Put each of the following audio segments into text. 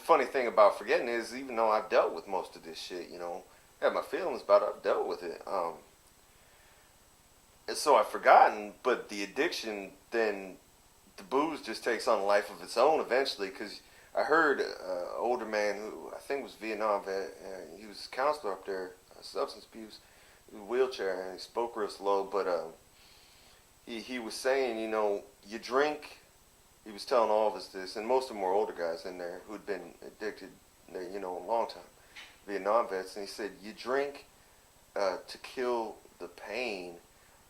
funny thing about forgetting is, even though I've dealt with most of this shit, had my feelings about it, I've dealt with it. And so I've forgotten, but the addiction, then the booze just takes on a life of its own eventually. Because I heard an older man who I think was Vietnam vet, and he was a counselor up there, substance abuse, wheelchair, and he spoke real slow, but he was saying, you drink. He was telling all of us this, and most of them were older guys in there who'd been addicted, a long time, Vietnam vets, and he said, you drink to kill the pain,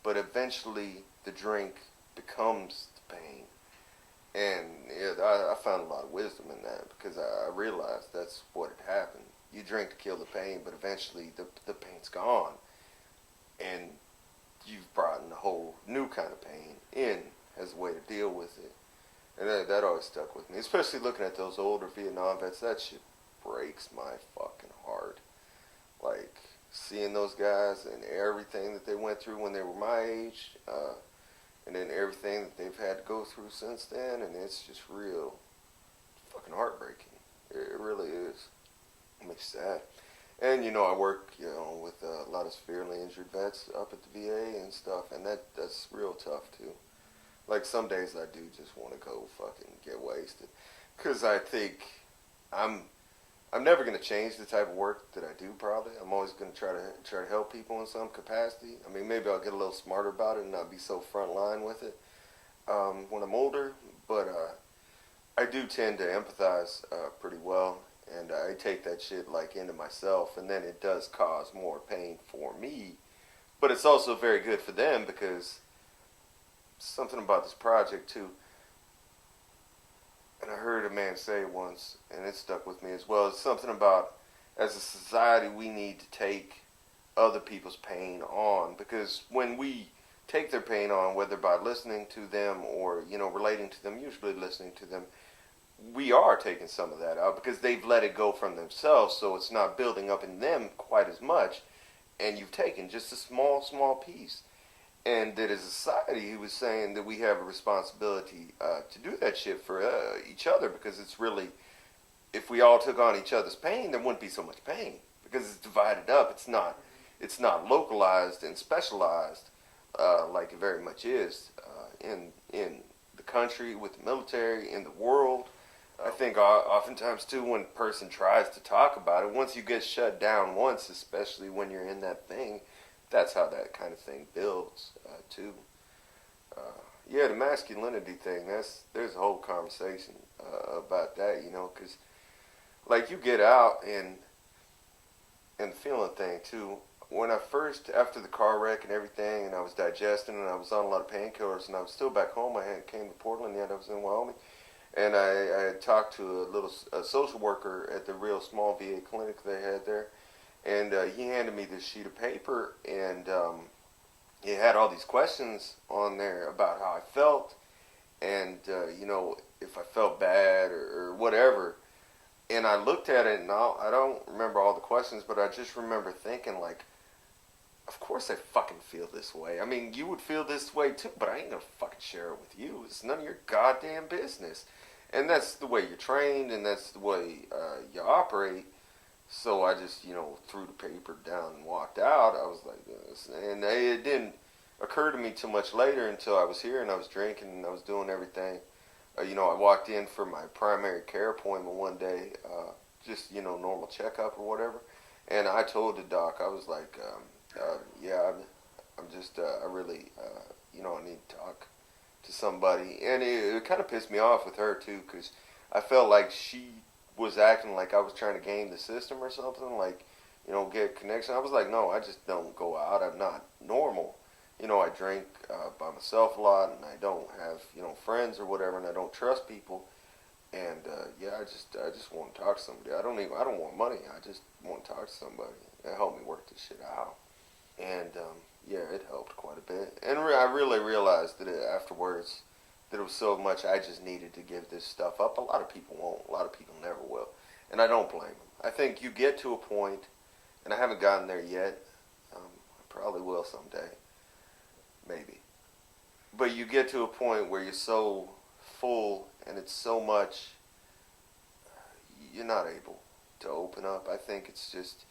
but eventually the drink becomes the pain. And I found a lot of wisdom in that because I realized that's what had happened. You drink to kill the pain, but eventually the pain's gone, and you've brought in a whole new kind of pain in as a way to deal with it. And that always stuck with me, especially looking at those older Vietnam vets. That shit breaks my fucking heart. Like, seeing those guys and everything that they went through when they were my age, and then everything that they've had to go through since then, and it's just real fucking heartbreaking. It really is. It makes you sad. And, I work, with a lot of severely injured vets up at the VA and stuff, and that's real tough, too. Like, some days I do just want to go fucking get wasted. Because I think I'm never going to change the type of work that I do, probably. I'm always going to try to help people in some capacity. I mean, maybe I'll get a little smarter about it and not be so front line with it when I'm older. But I do tend to empathize pretty well. And I take that shit, like, into myself. And then it does cause more pain for me. But it's also very good for them because something about this project, too. And I heard a man say it once, and it stuck with me as well. It's something about, as a society, we need to take other people's pain on. Because when we take their pain on, whether by listening to them or, relating to them, usually listening to them, we are taking some of that out because they've let it go from themselves, so it's not building up in them quite as much. And you've taken just a small, small piece. And that as a society, he was saying that we have a responsibility to do that shit for each other because it's really, if we all took on each other's pain, there wouldn't be so much pain because it's divided up. It's not localized and specialized like it very much is in the country, with the military, in the world. I think oftentimes too, when a person tries to talk about it, once you get shut down once, especially when you're in that thing, that's how that kind of thing builds, too. The masculinity thing, there's a whole conversation about that, because, like, you get out and the feeling thing, too. When I first, after the car wreck and everything, and I was digesting, and I was on a lot of painkillers, and I was still back home, came to Portland, yet I was in Wyoming, and I had talked to a social worker at the real small VA clinic they had there, and he handed me this sheet of paper, and he had all these questions on there about how I felt, and, if I felt bad or whatever. And I looked at it, and I don't remember all the questions, but I just remember thinking, like, of course I fucking feel this way. I mean, you would feel this way too, but I ain't gonna fucking share it with you. It's none of your goddamn business. And that's the way you're trained, and that's the way you operate. So I just, threw the paper down and walked out. I was like, this. And it didn't occur to me too much later until I was here and I was drinking and I was doing everything. I walked in for my primary care appointment one day, just, normal checkup or whatever. And I told the doc, I was like, I'm just, I really, I need to talk to somebody. And it kind of pissed me off with her, too, because I felt like she was acting like I was trying to game the system or something, like, get connection. I was like, no, I just don't go out. I'm not normal. I drink by myself a lot, and I don't have, friends or whatever, and I don't trust people. And I just want to talk to somebody. I don't want money. I just want to talk to somebody and help me work this shit out. And it helped quite a bit. And I really realized that afterwards that it was so much I just needed to give this stuff up. A lot of people won't. A lot of people never will. And I don't blame them. I think you get to a point, and I haven't gotten there yet. I probably will someday. Maybe. But you get to a point where you're so full and it's so much, you're not able to open up. I think it's just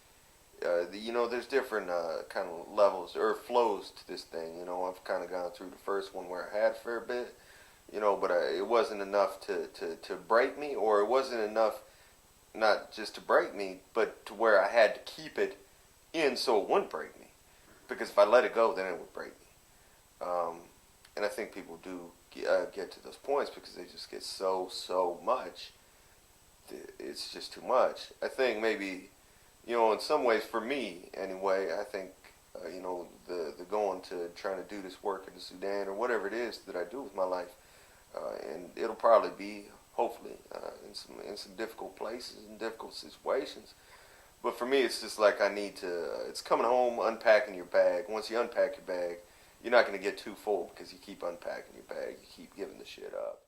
there's different kind of levels or flows to this thing. I've kind of gone through the first one where I had a fair bit, but it wasn't enough to break me, or it wasn't enough not just to break me, but to where I had to keep it in so it wouldn't break me. Because if I let it go, then it would break me. And I think people do get to those points because they just get so much. It's just too much. I think maybe, in some ways for me anyway, I think, the going to trying to do this work in the Sudan or whatever it is that I do with my life, and it'll probably be, hopefully, in some difficult places and difficult situations. But for me, it's just like I need to. It's coming home, unpacking your bag. Once you unpack your bag, you're not going to get too full because you keep unpacking your bag. You keep giving the shit up.